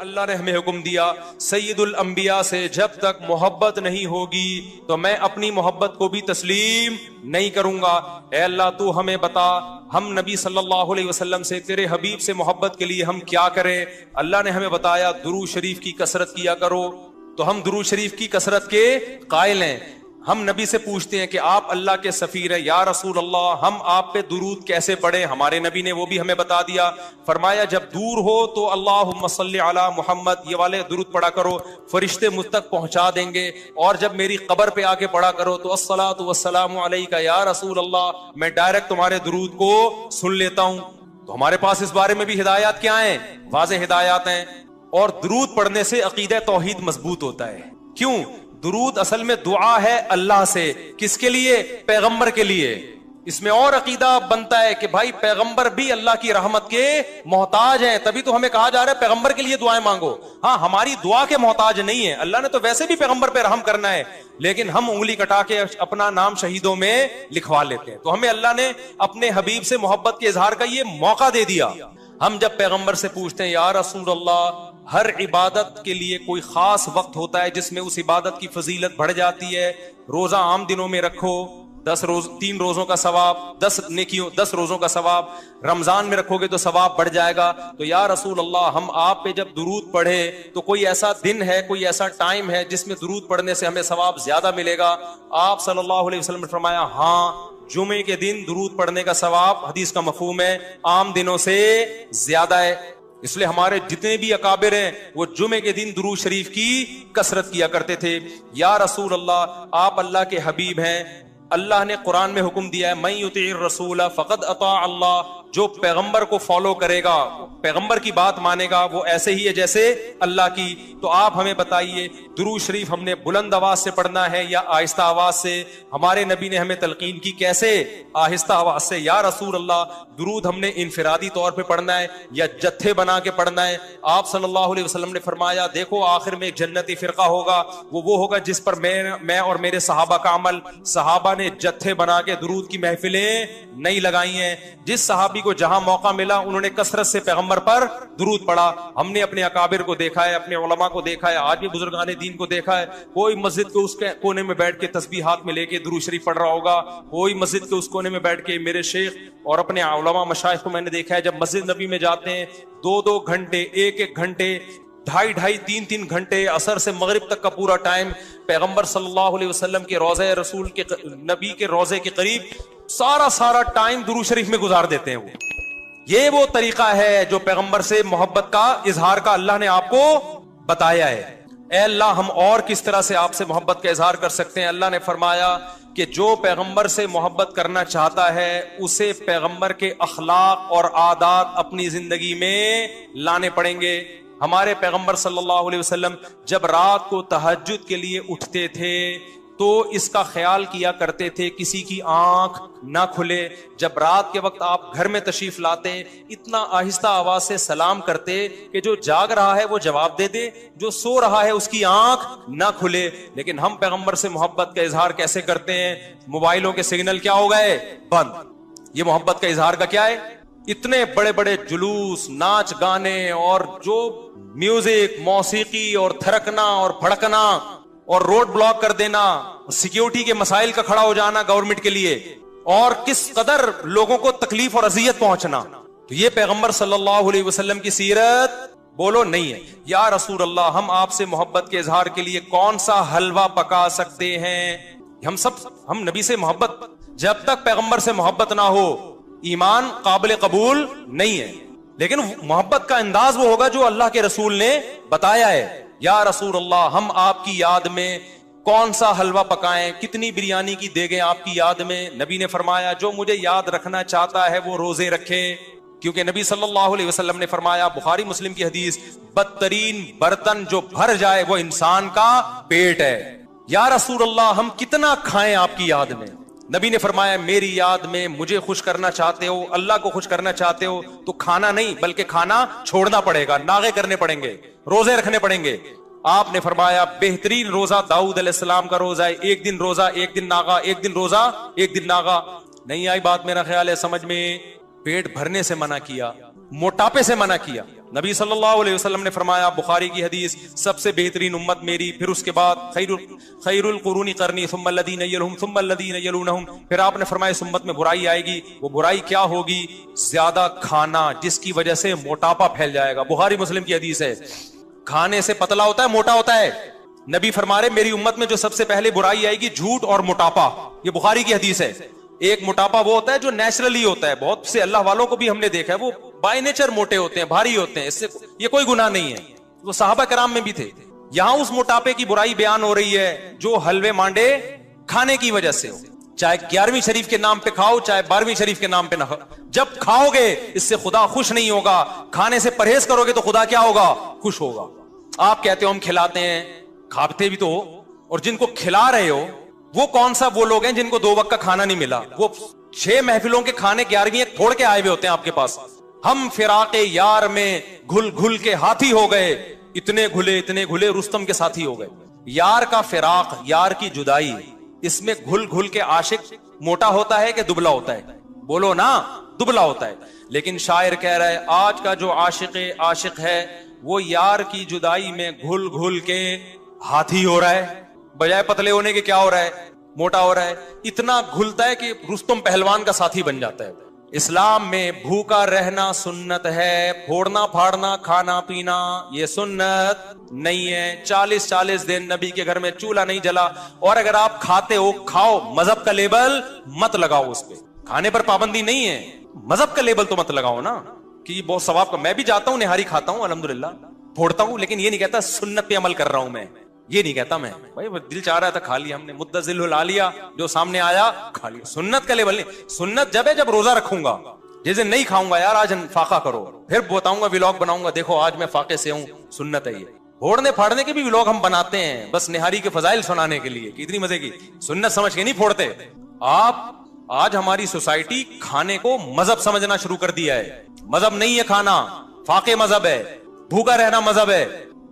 اللہ نے ہمیں حکم دیا سید الانبیاء سے جب تک محبت نہیں ہوگی تو میں اپنی محبت کو بھی تسلیم نہیں کروں گا۔ اے اللہ تو ہمیں بتا ہم نبی صلی اللہ علیہ وسلم سے تیرے حبیب سے محبت کے لیے ہم کیا کریں؟ اللہ نے ہمیں بتایا درود شریف کی کثرت کیا کرو، تو ہم درود شریف کی کثرت کے قائل ہیں۔ ہم نبی سے پوچھتے ہیں کہ آپ اللہ کے سفیر ہیں، یا رسول اللہ ہم آپ پہ درود کیسے پڑھیں؟ ہمارے نبی نے وہ بھی ہمیں بتا دیا، فرمایا جب دور ہو تو اللہم صلی علی محمد یہ والے درود پڑھا کرو، فرشتے مجھ تک پہنچا دیں گے، اور جب میری قبر پہ آ کے پڑھا کرو تو الصلاۃ والسلام علیک یا رسول اللہ، میں ڈائریکٹ تمہارے درود کو سن لیتا ہوں۔ تو ہمارے پاس اس بارے میں بھی ہدایات کیا ہیں؟ واضح ہدایات ہیں۔ اور درود پڑھنے سے عقیدہ توحید مضبوط ہوتا ہے۔ کیوں؟ درود اصل میں دعا ہے اللہ سے، کس کے لیے؟ پیغمبر کے لیے۔ اس میں اور عقیدہ بنتا ہے کہ بھائی پیغمبر بھی اللہ کی رحمت کے محتاج ہیں، تبھی تو ہمیں کہا جا رہا ہے پیغمبر کے لیے دعائیں مانگو۔ ہاں ہماری دعا کے محتاج نہیں ہے، اللہ نے تو ویسے بھی پیغمبر پہ رحم کرنا ہے، لیکن ہم انگلی کٹا کے اپنا نام شہیدوں میں لکھوا لیتے ہیں۔ تو ہمیں اللہ نے اپنے حبیب سے محبت کے اظہار کا یہ موقع دے دیا۔ ہم جب پیغمبر سے پوچھتے ہیں یا رسول اللہ، ہر عبادت کے لیے کوئی خاص وقت ہوتا ہے جس میں اس عبادت کی فضیلت بڑھ جاتی ہے، روزہ عام دنوں میں رکھو 3 روزوں کا ثواب، 10 روزوں کا ثواب، رمضان میں رکھو گے تو ثواب بڑھ جائے گا۔ تو یا رسول اللہ ہم آپ پہ جب درود پڑھے تو کوئی ایسا دن ہے، کوئی ایسا ٹائم ہے جس میں درود پڑھنے سے ہمیں ثواب زیادہ ملے گا؟ آپ صلی اللہ علیہ وسلم نے فرمایا ہاں، جمعے کے دن درود پڑھنے کا ثواب، حدیث کا مفہوم ہے، عام دنوں سے زیادہ ہے۔ اس لیے ہمارے جتنے بھی اکابر ہیں وہ جمعے کے دن درود شریف کی کثرت کیا کرتے تھے۔ یا رسول اللہ آپ اللہ کے حبیب ہیں، اللہ نے قرآن میں حکم دیا ہے من یطیع الرسول فقد اطاع اللہ، جو پیغمبر کو فالو کرے گا، پیغمبر کی بات مانے گا، وہ ایسے ہی ہے جیسے اللہ کی۔ تو آپ ہمیں بتائیے درود شریف ہم نے بلند آواز سے پڑھنا ہے یا آہستہ آواز سے؟ ہمارے نبی نے ہمیں تلقین کی کیسے؟ آہستہ آواز سے۔ یا رسول اللہ درود ہم نے انفرادی طور پہ پڑھنا ہے یا جتھے بنا کے پڑھنا ہے؟ آپ صلی اللہ علیہ وسلم نے فرمایا دیکھو آخر میں ایک جنتی فرقہ ہوگا، وہ ہوگا جس پر میں اور میرے صحابہ کا عمل۔ صحابہ نے جتھے بنا کے درود کی محفلیں نہیں لگائی ہیں، جس صحابی کو جہاں موقع ملا انہوں نے کثرت سے پیغمبر پر درود پڑھا۔ ہم نے اپنے اکابر کو دیکھا ہے، اپنے علماء کو دیکھا ہے، آج بھی بزرگان دین کو دیکھا ہے، کوئی مسجد کے اس کونے میں بیٹھ کے تسبیح ہاتھ میں لے کے درود شریف پڑھ رہا ہوگا، کوئی مسجد کے اس کونے میں بیٹھ کے۔ میرے شیخ اور اپنے علماء مشائخ کو میں نے دیکھا ہے جب مسجد نبی میں جاتے ہیں 2 گھنٹے، 1 گھنٹے، 2.5 3 گھنٹے، عصر سے مغرب تک کا پورا ٹائم پیغمبر صلی اللہ علیہ وسلم کے روضہ رسول کے نبی کے روضے کے قریب سارا ٹائم درود شریف میں گزار دیتے ہیں۔ وہ طریقہ ہے جو پیغمبر سے محبت کا اظہار کا اللہ نے آپ کو بتایا ہے۔ اے اللہ ہم اور کس طرح سے آپ سے محبت کا اظہار کر سکتے ہیں؟ اللہ نے فرمایا کہ جو پیغمبر سے محبت کرنا چاہتا ہے اسے پیغمبر کے اخلاق اور عادات اپنی زندگی میں لانے پڑیں گے۔ ہمارے پیغمبر صلی اللہ علیہ وسلم جب رات کو تہجد کے لیے اٹھتے تھے تو اس کا خیال کیا کرتے تھے کسی کی آنکھ نہ کھلے۔ جب رات کے وقت آپ گھر میں تشریف لاتے اتنا آہستہ آواز سے سلام کرتے کہ جو جاگ رہا ہے وہ جواب دے دے، جو سو رہا ہے اس کی آنکھ نہ کھلے۔ لیکن ہم پیغمبر سے محبت کا اظہار کیسے کرتے ہیں؟ موبائلوں کے سگنل کیا ہو گئے؟ بند۔ یہ محبت کا اظہار کا کیا ہے؟ اتنے بڑے بڑے جلوس، ناچ گانے اور جو میوزک، موسیقی اور تھرکنا اور پھڑکنا اور روڈ بلاک کر دینا، سیکیورٹی کے مسائل کا کھڑا ہو جانا گورنمنٹ کے لیے، اور کس قدر لوگوں کو تکلیف اور اذیت پہنچنا، تو یہ پیغمبر صلی اللہ علیہ وسلم کی سیرت بولو نہیں ہے۔ یا رسول اللہ ہم آپ سے محبت کے اظہار کے لیے کون سا حلوہ پکا سکتے ہیں؟ ہم نبی سے محبت، جب تک پیغمبر سے محبت نہ ہو ایمان قابل قبول نہیں ہے۔ لیکن محبت کا انداز وہ ہوگا جو اللہ کے رسول نے بتایا ہے۔ یا رسول اللہ ہم آپ کی یاد میں کون سا حلوہ پکائیں، کتنی بریانی کی دیگیں آپ کی یاد میں؟ نبی نے فرمایا جو مجھے یاد رکھنا چاہتا ہے وہ روزے رکھے، کیونکہ نبی صلی اللہ علیہ وسلم نے فرمایا، بخاری مسلم کی حدیث، بدترین برتن جو بھر جائے وہ انسان کا پیٹ ہے۔ یا رسول اللہ ہم کتنا کھائیں آپ کی یاد میں؟ نبی نے فرمایا میری یاد میں مجھے خوش کرنا چاہتے ہو، اللہ کو خوش کرنا چاہتے ہو تو کھانا نہیں بلکہ کھانا چھوڑنا پڑے گا، ناغے کرنے پڑیں گے، روزے رکھنے پڑیں گے۔ آپ نے فرمایا بہترین روزہ داؤد علیہ السلام کا روزہ ہے، 1 دن روزہ 1 دن ناغا، 1 دن روزہ 1 دن ناغا۔ نہیں آئی بات میرا خیال ہے سمجھ میں؟ پیٹ بھرنے سے منع کیا، موٹاپے سے منع کیا. نبی صلی اللہ علیہ وسلم نے فرمایا, بخاری کی حدیث, سب سے بہترین امت میری, پھر اس کے بعد خیر القرون قرنی ثم الذین یلونہم ثم الذین یلونہم. پھر آپ نے فرمایا اس امت میں برائی آئے گی. وہ برائی کیا ہوگی؟ زیادہ کھانا, جس کی وجہ سے موٹاپا پھیل جائے گا. بخاری مسلم کی حدیث ہے. کھانے سے پتلا ہوتا ہے, موٹا ہوتا ہے. نبی فرما رہے میری امت میں جو سب سے پہلے برائی آئے گی جھوٹ اور موٹاپا. یہ بخاری کی حدیث ہے. ایک موٹاپا وہ ہوتا ہے جو نیچرلی ہوتا ہے, بہت سے اللہ والوں کو بھی ہم نے دیکھا ہے وہ بائی نیچر موٹے ہوتے ہیں, بھاری ہوتے ہیں, اس سے یہ کوئی گناہ نہیں ہے, وہ صحابہ کرام میں بھی تھے. یہاں اس موٹاپے کی برائی بیان ہو رہی ہے جو حلوے مانڈے کھانے کی وجہ سے ہو, چاہے 11ویں شریف کے نام پہ کھاؤ چاہے 12ویں شریف کے نام پہ نہ کھاؤ. جب کھاؤ گے اس سے خدا خوش نہیں ہوگا, کھانے سے پرہیز کرو گے تو خدا کیا ہوگا؟ خوش ہوگا. آپ کہتے ہو ہم کھلاتے ہیں, کھاتے بھی تو ہو, اور جن کو کھلا رہے ہو وہ کون سا وہ لوگ ہیں جن کو 2 وقت کا کھانا نہیں ملا؟ وہ 6 محفلوں کے کھانے 11ویں ایک پھوڑ کے آئے ہوئے ہوتے ہیں آپ کے پاس. ہم فراق یار میں گھل گھل کے ہاتھی ہو گئے, اتنے گھلے رستم کے ساتھی ہو گئے. یار کا فراق, یار کی جدائی, اس میں گھل گھل کے عاشق موٹا ہوتا ہے کہ دبلا ہوتا ہے؟ بولو نا, دبلا ہوتا ہے. لیکن شاعر کہہ رہا ہے آج کا جو عاشق ہے وہ یار کی جدائی میں گھل گھل کے ہاتھی ہو رہا ہے, بجائے پتلے ہونے کے کیا ہو رہا ہے؟ موٹا ہو رہا ہے. اتنا گھلتا ہے کہ رستم پہلوان کا ساتھی بن جاتا ہے. اسلام میں بھوکا رہنا سنت ہے, پھوڑنا پھاڑنا کھانا پینا یہ سنت نہیں ہے. 40 دن نبی کے گھر میں چولہا نہیں جلا, اور اگر آپ کھاتے ہو کھاؤ, مذہب کا لیبل مت لگاؤ اس پہ. کھانے پر پابندی نہیں ہے, مذہب کا لیبل تو مت لگاؤ نا کہ یہ بہت ثواب کا. میں بھی جاتا ہوں, نہاری کھاتا ہوں الحمدللہ, پھوڑتا ہوں, لیکن یہ نہیں کہتا سنت پہ عمل کر رہا ہوں میں, یہ نہیں کہتا میں. بھائی دل چاہ رہا تھا کھا لیا ہم نے, مدذل العالیہ جو سامنے آیا کھا لیا. سنت کا لیبل نہیں. سنت جب ہے جب روزہ رکھوں گا, جس دن نہیں کھاؤں گا یار آج فاقہ کرو, پھر بتاؤں گا ولاگ بناؤں گا, دیکھو آج میں فاقے سے ہوں. سنت ہے یہ. پھوڑنے پھاڑنے کے بھی ولاگ ہم بناتے ہیں بس نہاری کے فضائل سنانے کے لیے, کتنی مزے کی. سنت سمجھ کے نہیں پھوڑتے آپ. آج ہماری سوسائٹی کھانے کو مذہب سمجھنا شروع کر دیا ہے. مذہب نہیں ہے کھانا, فاقے مذہب ہے, بھوکا رہنا مذہب ہے.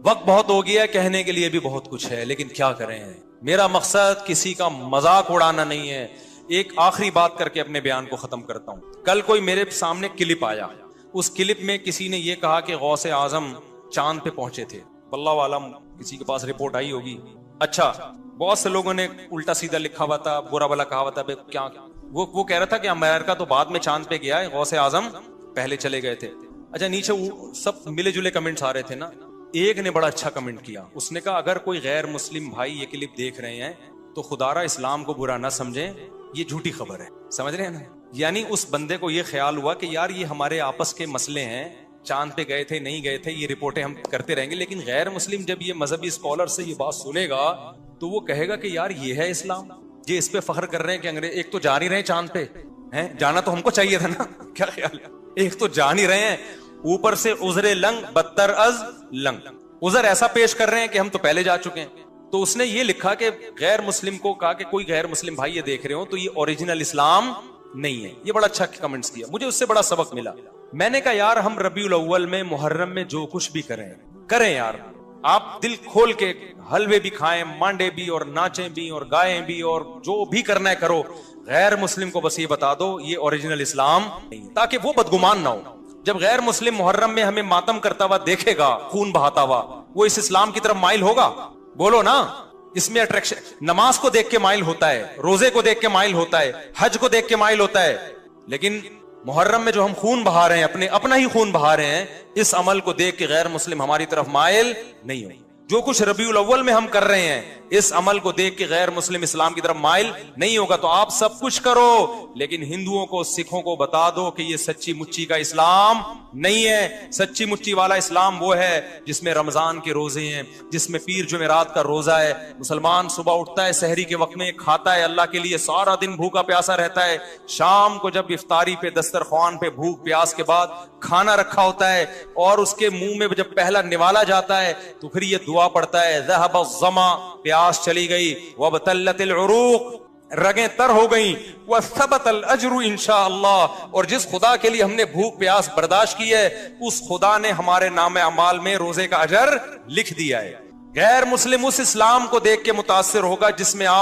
وقت بہت ہو گیا, کہنے کے لیے بھی بہت کچھ ہے, لیکن کیا کریں. میرا مقصد کسی کا مذاق اڑانا نہیں ہے. ایک آخری بات کر کے اپنے بیان کو ختم کرتا ہوں. کل کوئی میرے سامنے کلپ آیا, اس کلپ میں کسی نے یہ کہا کہ غوث اعظم چاند پہ پہنچے تھے. واللہ عالم کسی کے پاس رپورٹ آئی ہوگی. اچھا, بہت سے لوگوں نے الٹا سیدھا لکھا ہوا تھا, برا بلا کہا ہوا تھا. کیا وہ کہہ رہا تھا کہ امریکہ تو بعد میں چاند پہ گیا ہے, غوث اعظم پہلے چلے گئے تھے. اچھا, نیچے سب ملے جلے کمنٹس آ رہے تھے نا. ایک نے بڑا اچھا کمنٹ کیا, اس نے کہا اگر کوئی غیر مسلم بھائی یہ کلپ دیکھ رہے ہیں تو خدا را اسلام کو برا نہ سمجھیں, یہ جھوٹی خبر ہے. سمجھ رہے ہیں نا؟ یعنی اس بندے کو یہ خیال ہوا کہ یار یہ ہمارے آپس کے مسئلے ہیں, چاند پہ گئے تھے نہیں گئے تھے یہ رپورٹیں ہم کرتے رہیں گے, لیکن غیر مسلم جب یہ مذہبی اسکالر سے یہ بات سنے گا تو وہ کہے گا کہ یار یہ ہے اسلام. یہ اس پہ فخر کر رہے ہیں کہ انگریز ایک تو جا نہیں رہے چاند پہ, ہیں جانا تو ہم کو چاہیے تھا نا. کیا خیال ہے, ایک تو جا نہیں رہے ہیں, اوپر سے عذر لنگ بدتر از لنگ, عذر ایسا پیش کر رہے ہیں کہ ہم تو پہلے جا چکے ہیں. تو اس نے یہ لکھا کہ غیر مسلم کو کہا کہ کوئی غیر مسلم بھائی یہ دیکھ رہے ہو تو یہ اوریجنل اسلام نہیں ہے. یہ بڑا اچھا کمنٹس کیا, مجھے اس سے بڑا سبق ملا. میں نے کہا یار ہم ربیع الاول میں محرم میں جو کچھ بھی کریں یار, آپ دل کھول کے حلوے بھی کھائیں, مانڈے بھی, اور ناچیں بھی, اور گائیں بھی, اور جو بھی کرنا ہے کرو. غیر مسلم کو بس یہ بتا دو یہ اوریجنل اسلام نہیں, تاکہ وہ بدگمان نہ ہو. جب غیر مسلم محرم میں ہمیں ماتم کرتا ہوا دیکھے گا, خون بہاتا ہوا, وہ اس اسلام کی طرف مائل ہوگا؟ بولو نا. اس میں اٹریکشن, نماز کو دیکھ کے مائل ہوتا ہے, روزے کو دیکھ کے مائل ہوتا ہے, حج کو دیکھ کے مائل ہوتا ہے. لیکن محرم میں جو ہم خون بہا رہے ہیں, اپنا ہی خون بہا رہے ہیں, اس عمل کو دیکھ کے غیر مسلم ہماری طرف مائل نہیں ہوئی. جو کچھ ربیع الاول میں ہم کر رہے ہیں اس عمل کو دیکھ کے غیر مسلم اسلام کی طرف مائل نہیں ہوگا. تو آپ سب کچھ کرو, لیکن ہندوؤں کو سکھوں کو بتا دو کہ یہ سچی مچی کا اسلام نہیں ہے. سچی مچی والا اسلام وہ ہے جس میں رمضان کے روزے ہیں, جس میں پیر جمعرات کا روزہ ہے. مسلمان صبح اٹھتا ہے, سحری کے وقت میں کھاتا ہے اللہ کے لیے, سارا دن بھوکا پیاسا رہتا ہے. شام کو جب افطاری پہ دسترخوان پہ بھوک پیاس کے بعد کھانا رکھا ہوتا ہے اور اس کے منہ میں جب پہلا نوالا جاتا ہے تو پھر یہ دعا پڑتا ہے, ذهب الظما, پیاس چلی گئی, وابتلت العروق, رگیں تر ہو گئیں, وثبت الاجر انشاءاللہ, اور جس خدا کے لیے ہم نے بھوک پیاس برداشت کی ہے اس خدا نے ہمارے نام اعمال میں روزے کا اجر لکھ دیا ہے. غیر مسلم اس اسلام کو دیکھ کے متاثر ہوگا جس میں آپ